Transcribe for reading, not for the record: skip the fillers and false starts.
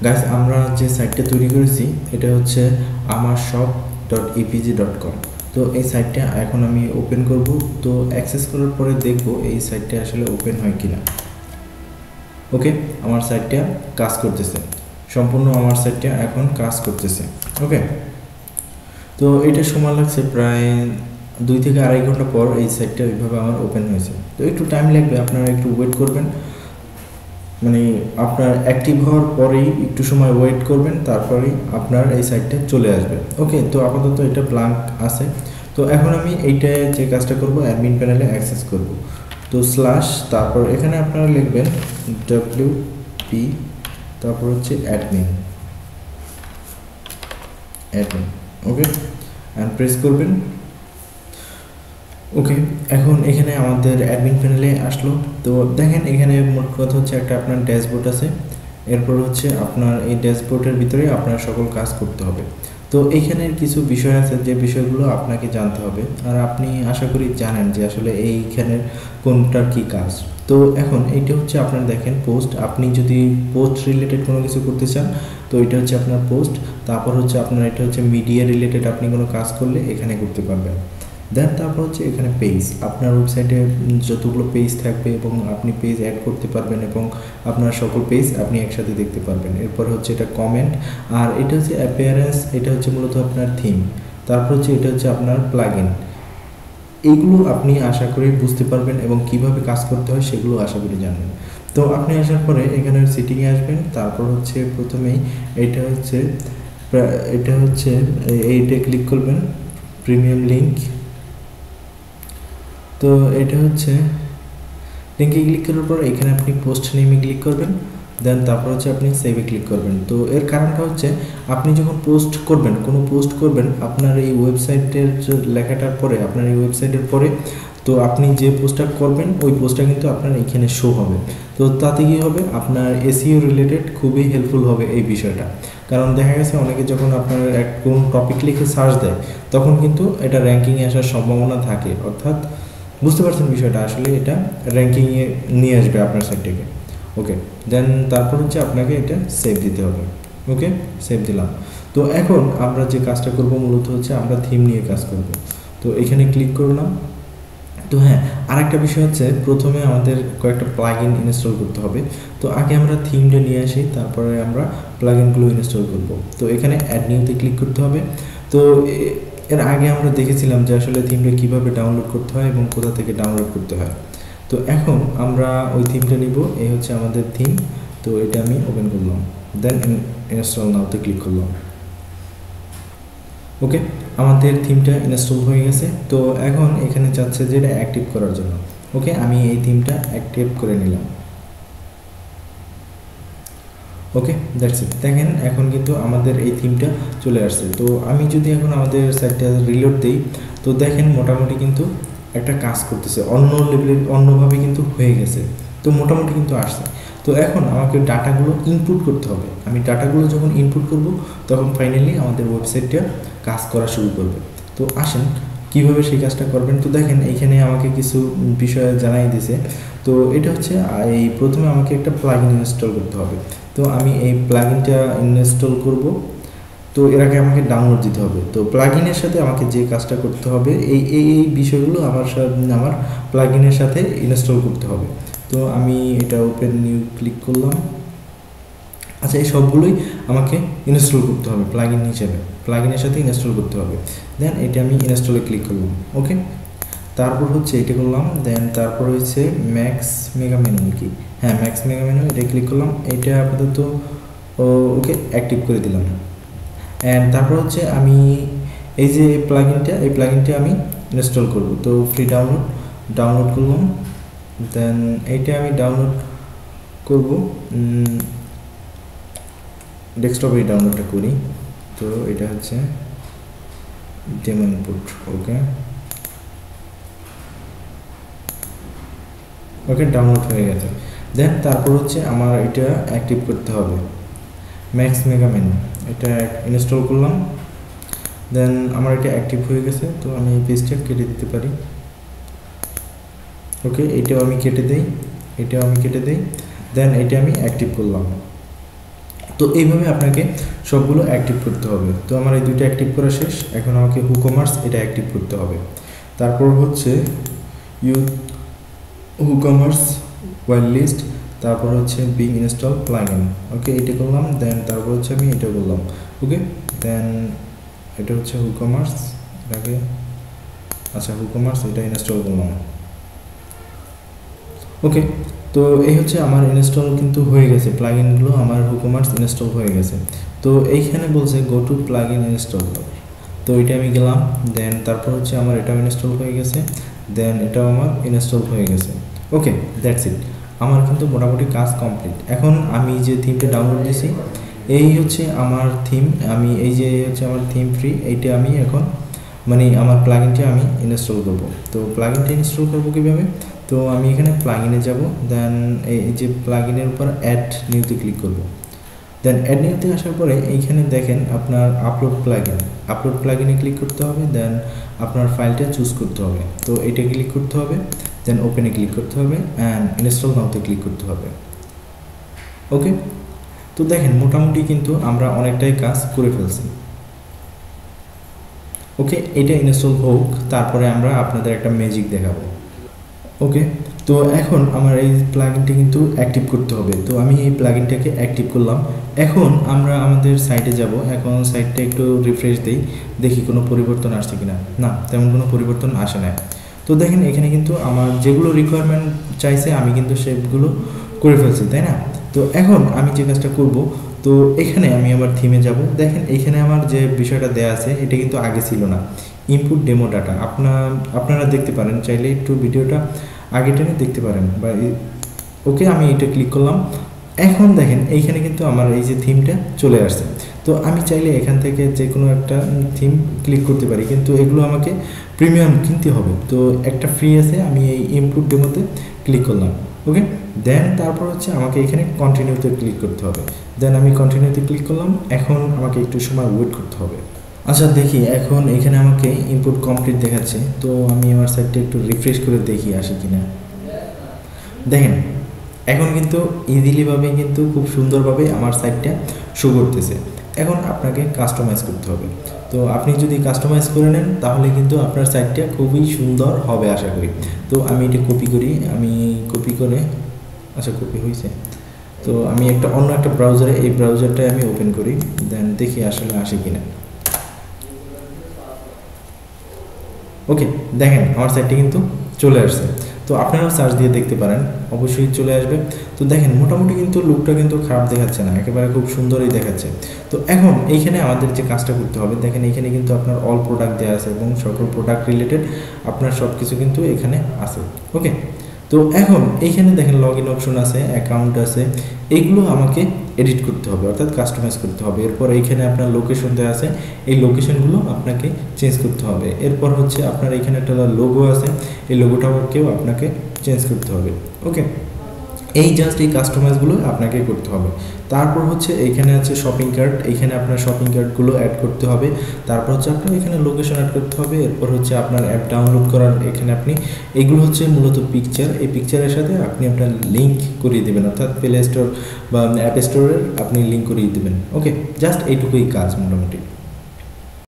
Guys আমরা যে সাইটটা তৈরি করেছি এটা হচ্ছে amarshop.epg.com। তো এই সাইটটা এখন আমি ওপেন করব। তো অ্যাক্সেস করার পরে দেখব এই সাইটটা আসলে ওপেন হয় কিনা। ওকে, আমার সাইটটা কাজ করতেছে, সম্পূর্ণ আমার সাইটটা এখন কাজ করতেছে। ওকে, তো এটা সময় লাগছে প্রায় 2 থেকে 2.5 ঘন্টা পর এই সাইটটা এইভাবে আমার ওপেন হয়েছে। তো একটু টাইম লাগবে, আপনারা একটু ওয়েট করবেন, মানে আপনার অ্যাক্টিভ হওয়ার পরেই একটু সময় ওয়েট করবেন, তারপরেই আপনার এই সাইটটা চলে আসবে। ওকে, তো আপাতত এটা ব্ল্যাঙ্ক আছে। তো এখন আমি এইটা যে কাজটা করব, অ্যাডমিন প্যানেলে অ্যাক্সেস করব। তো স্ল্যাশ তারপর এখানে আপনারা লিখবেন WP তারপর হচ্ছে অ্যাডমিন। ওকে, অ্যান্ড প্রেস করবেন। ওকে, এখন এখানে আমাদের অ্যাডমিন প্যানেলে আসলো। তো দেখেন এখানে মোট কথা হচ্ছে একটা আপনার ড্যাশবোর্ড আছে, এরপর হচ্ছে আপনার এই ড্যাশবোর্ডের ভিতরে আপনার সকল কাজ করতে হবে। তো এইখানের কিছু বিষয় আছে যে বিষয়গুলো আপনাকে জানতে হবে, আর আপনি আশা করি জানেন যে আসলে এইখানের কোনটার কি কাজ। তো এখন এইটা হচ্ছে আপনার দেখেন পোস্ট, আপনি যদি পোস্ট রিলেটেড কোনো কিছু করতে চান তো এটা হচ্ছে আপনার পোস্ট। তারপর হচ্ছে আপনার এটা হচ্ছে মিডিয়া রিলেটেড, আপনি কোনো কাজ করলে এখানে করতে পারবেন। দেন তারপর হচ্ছে এখানে পেজ, আপনার ওয়েবসাইটে যতগুলো পেজ থাকবে এবং আপনি পেজ অ্যাড করতে পারবেন এবং আপনার সকল পেজ আপনি একসাথে দেখতে পারবেন। এরপর হচ্ছে এটা কমেন্ট, আর এটা হচ্ছে অ্যাপিয়ারেন্স, এটা হচ্ছে মূলত আপনার থিম। তারপর হচ্ছে এটা হচ্ছে আপনার প্লাগইন। এইগুলো আপনি আশা করি বুঝতে পারবেন এবং কিভাবে কাজ করতে হয় সেগুলো আশা করি জানবেন। তো আপনি আসার পরে এখানে সেটিংয়ে আসবেন, তারপর হচ্ছে প্রথমেই এটা হচ্ছে এইটা ক্লিক করবেন, প্রিমিয়াম লিঙ্ক। তো এটা হচ্ছে লিঙ্কে ক্লিক করার পর এখানে আপনি পোস্ট নেমে ক্লিক করবেন, দেন তারপর হচ্ছে আপনি সেভে ক্লিক করবেন। তো এর কারণটা হচ্ছে আপনি যখন পোস্ট করবেন, কোনো পোস্ট করবেন আপনার এই ওয়েবসাইটের লেখাটার পরে, আপনার এই ওয়েবসাইটের পরে, তো আপনি যে পোস্টটা করবেন ওই পোস্টটা কিন্তু আপনার এইখানে শো হবে। তো তাতে কী হবে, আপনার এসইও রিলেটেড খুবই হেল্পফুল হবে এই বিষয়টা। কারণ দেখা গেছে অনেকে যখন আপনার কোনো টপিক লিখে সার্চ দেয় তখন কিন্তু এটা র্যাঙ্কিংয়ে আসার সম্ভাবনা থাকে, অর্থাৎ বুঝতে পারছেন বিষয়টা, আসলে এটা র্যাঙ্কিংয়ে নিয়ে আসবে আপনার সাইটটাকে। ওকে, দেন তারপর হচ্ছে আপনাকে এটা সেভ দিতে হবে। ওকে, সেভ দিলাম। তো এখন আমরা যে কাজটা করব মূলত হচ্ছে আমরা থিম নিয়ে কাজ করব। তো এখানে ক্লিক করলাম। তো হ্যাঁ, আরেকটা বিষয় হচ্ছে প্রথমে আমাদের কয়েকটা প্লাগইন ইনস্টল করতে হবে। তো আগে আমরা থিমটা নিয়ে আসি, তারপরে আমরা প্লাগইনগুলো ইনস্টল করব। তো এখানে অ্যাড নিউতে ক্লিক করতে হবে। তো এর আগে আমরা দেখেছিলাম যে আসলে থিমটা কীভাবে ডাউনলোড করতে হয় এবং কোথা থেকে ডাউনলোড করতে হয়। তো এখন আমরা ওই থিমটা নিব, এই হচ্ছে আমাদের থিম। তো এটা আমি ওপেন করলাম, দেন ইনস্টল নাওতে ক্লিক করলাম। ওকে, আমাদের থিমটা ইনস্টল হয়ে গেছে। তো এখন এখানে চাচ্ছে যে এটা অ্যাক্টিভ করার জন্য। ওকে, আমি এই থিমটা অ্যাক্টিভ করে নিলাম। ওকে, দ্যাটস ইট। দেখেন এখন কিন্তু আমাদের এই থিমটা চলে আসছে। তো আমি যদি এখন আমাদের সাইটটা রিলোড দিই, তো দেখেন মোটামুটি কিন্তু একটা কাজ করতেছে, অন্য লেভেলের অন্যভাবে কিন্তু হয়ে গেছে। তো মোটামুটি কিন্তু আসছে। তো এখন আমাকে ডাটাগুলো ইনপুট করতে হবে। আমি ডাটাগুলো যখন ইনপুট করব তখন ফাইনালি আমাদের ওয়েবসাইটটা কাজ করা শুরু করবে। তো আসেন কীভাবে সেই কাজটা করবেন। তো দেখেন এইখানে আমাকে কিছু বিষয় জানাই দিয়েছে। তো এটা হচ্ছে এই প্রথমে আমাকে একটা প্লাগইন ইনস্টল করতে হবে। তো আমি এই প্লাগইনটা ইনস্টল করব। তো এর আগে আমাকে ডাউনলোড দিতে হবে। তো প্লাগইনের সাথে আমাকে যে কাজটা করতে হবে এই এই এই বিষয়গুলো আমার প্লাগইনের সাথে ইনস্টল করতে হবে। তো আমি এটা ওপেন নিউ ক্লিক করলাম। আচ্ছা, এই সবগুলোই আমাকে ইনস্টল করতে হবে প্লাগইন হিসেবে, প্লাগইনের সাথে ইনস্টল করতে হবে। দেন এটা আমি ইনস্টলে ক্লিক করলাম। ওকে, তারপর হচ্ছে এটা করলাম। দেন তারপর হচ্ছে ম্যাক্স মেগা মেনু, কি হ্যাঁ ম্যাক্স মেগা মেনু, এটা ক্লিক করলাম। এটা আপাতত ওকে অ্যাক্টিভ করে দিলাম। অ্যান্ড তারপর হচ্ছে আমি এই যে এই প্লাগইনটা আমি ইনস্টল করব। তো ফ্রি ডাউনলোড করলাম। দেন এইটা আমি ডাউনলোড করব, ডেস্কটপে ডাউনলোডটা করি। তো এটা হচ্ছে ডেমো ইনপুট। ওকে, ডাউনলোড হয়ে গেছে। দেন তারপর হচ্ছে আমার এটা অ্যাক্টিভ করতে হবে, ম্যাক্স মেগা মেনু, এটা ইনস্টল করলাম। দেন আমার এটা অ্যাক্টিভ হয়ে গেছে। তো আমি এই পেজটা কেটে দিতে পারি। ওকে, এটাও আমি কেটে দেই। দেন এটা আমি অ্যাক্টিভ করলাম। তো এইভাবে আপনাকে সবগুলো অ্যাক্টিভ করতে হবে। তো আমার এই দুইটা অ্যাক্টিভ করা শেষ, এখন আমাকে WooCommerce এটা অ্যাক্টিভ করতে হবে। তারপর হচ্ছে WooCommerce ওয়াইল লিস্ট, তারপর হচ্ছে বিং ইনস্টল প্লাগইন। ওকে, এটা করলাম, দেন তারপর হচ্ছে আমি এটা করলাম। ওকে, দেন এটা হচ্ছে WooCommerce, এটাকে আচ্ছা WooCommerce এটা ইনস্টল করলাম। ওকে, তো এই হচ্ছে আমার ইনস্টল কিন্তু হয়ে গেছে, প্লাগইনগুলো আমার WooCommerce ইনস্টল হয়ে গেছে। তো এইখানে বলছে গো টু প্লাগইন ইনস্টল, তো এটা আমি গেলাম, দেন তারপর হচ্ছে আমার এটাও ইনস্টল হয়ে গেছে, দেন এটাও আমার ইনস্টল হয়ে গেছে। ওকে, দ্যাটস ইট, আমার কিন্তু মোটামুটি কাজ কমপ্লিট। এখন আমি যে থিমটা ডাউনলোড দিয়েছি এই হচ্ছে আমার থিম, আমি এই যে হচ্ছে আমার থিম ফ্রি, এইটা আমি এখন মানে আমার প্লাগইনটা আমি ইনস্টল করব। তো প্লাগইনটা ইনস্টল করব কীভাবে, তো আমি এখানে প্লাগইনে যাব, দেন এই যে প্লাগইনের উপর অ্যাড নিউতে ক্লিক করব। দেন অ্যাড নিউতে আসার পরে এইখানে দেখেন আপনার আপলোড প্লাগইনে ক্লিক করতে হবে, দেন আপনার ফাইলটা চুজ করতে হবে। তো এটা ক্লিক করতে হবে, দেন ওপেনে ক্লিক করতে হবে, অ্যান্ড ইনস্টল নাওতে ক্লিক করতে হবে। ওকে, তো দেখেন মোটামুটি কিন্তু আমরা অনেকটাই কাজ করে ফেলছি। ওকে, এটা ইনস্টল হোক, তারপরে আমরা আপনাদের একটা ম্যাজিক দেখাবো। ওকে, তো এখন আমার এই প্লাগইনটি কিন্তু অ্যাক্টিভ করতে হবে। তো আমি এই প্লাগইনটাকে অ্যাক্টিভ করলাম। এখন আমরা আমাদের সাইটে যাব, এখন সাইটটা একটু রিফ্রেশ দিই, দেখি কোনো পরিবর্তন আসছে কিনা। না, তেমন কোনো পরিবর্তন আসে না। তো দেখেন এখানে কিন্তু আমার যেগুলো রিকোয়ারমেন্ট চাইছে আমি কিন্তু সেগুলো করে ফেলছি, তাই না? তো এখন আমি যে কাজটা করব, তো এখানে আমি আমার থিমে যাব। দেখেন এখানে আমার যে বিষয়টা দেয়া আছে এটা কিন্তু আগে ছিল না, ইনপুট ডেমো ডাটা। আপনারা দেখতে পারেন, চাইলে একটু ভিডিওটা আগে টেনে দেখতে পারেন বা ওকে, আমি এটা ক্লিক করলাম। এখন দেখেন এইখানে কিন্তু আমার এই যে থিমটা চলে আসছে। তো আমি চাইলে এখান থেকে যে কোনো একটা থিম ক্লিক করতে পারি, কিন্তু এগুলো আমাকে প্রিমিয়াম কিনতে হবে। তো একটা ফ্রি আছে, আমি এই ইনপুট ডেমোতে ক্লিক করলাম। ওকে, দেন তারপর হচ্ছে আমাকে এখানে কন্টিনিউতে ক্লিক করতে হবে, দেন আমি কন্টিনিউতে ক্লিক করলাম। এখন আমাকে একটু সময় ওয়েট করতে হবে। আচ্ছা দেখি, এখন এখানে আমাকে ইনপুট কমপ্লিট দেখাচ্ছে। তো আমি আমার সাইটটা একটু রিফ্রেশ করে দেখি আসে কিনা। দেখেন এখন কিন্তু ইজিলিভাবে কিন্তু খুব সুন্দরভাবে আমার সাইটটা শো করতেছে। এখন আপনাকে কাস্টমাইজ করতে হবে। তো আপনি যদি কাস্টমাইজ করে নেন তাহলে কিন্তু আপনার সাইটটা খুবই সুন্দর হবে আশা করি। তো আমি এটা কপি করি, আমি কপি করে, আচ্ছা কপি হয়েছে। তো আমি অন্য একটা ব্রাউজারে, এই ব্রাউজারটাই আমি ওপেন করি, দেন দেখি আসলে আসে কিনা। ওকে, দেখেন আমার সাইটটি কিন্তু চলে আসছে। তো আপনারাও সার্চ দিয়ে দেখতে পারেন, অবশ্যই চলে আসবে। তো দেখেন মোটামুটি কিন্তু লুকটা কিন্তু খারাপ দেখাচ্ছে না, একেবারে খুব সুন্দরই দেখাচ্ছে। তো এখন এইখানে আমাদের যে কাজটা করতে হবে, দেখেন এইখানে কিন্তু আপনার অল প্রোডাক্ট দেওয়া আছে এবং সকল প্রোডাক্ট রিলেটেড আপনার সব কিছু কিন্তু এখানে আছে। ওকে, তো এখন এইখানে দেখেন লগ ইন অপশন আছে, অ্যাকাউন্ট আছে, এইগুলো আমাকে এডিট করতে হবে, অর্থাৎ কাস্টমাইজ করতে হবে। এরপর এইখানে আপনার লোকেশন দেওয়া আছে, এই লোকেশনগুলো আপনাকে চেঞ্জ করতে হবে। এরপর হচ্ছে আপনার এখানে একটা লোগো আছে, এই লোগোটাকেও আপনাকে চেঞ্জ করতে হবে। ওকে, এই জাস্ট এই কাস্টমাইজগুলো আপনাকে করতে হবে। তারপর হচ্ছে এইখানে আছে শপিং কার্ট, এইখানে আপনার শপিং কার্টগুলো অ্যাড করতে হবে। তারপর হচ্ছে আপনার এখানে লোকেশন অ্যাড করতে হবে। এরপর হচ্ছে আপনার অ্যাপ ডাউনলোড করার, এখানে আপনি এগুলো হচ্ছে মূলত পিকচার, এই পিকচারের সাথে আপনি আপনার লিঙ্ক করিয়ে দেবেন, অর্থাৎ প্লে স্টোর বা অ্যাপ স্টোরের আপনি লিঙ্ক করিয়ে দেবেন। ওকে, জাস্ট এইটুকুই কাজ মোটামুটি।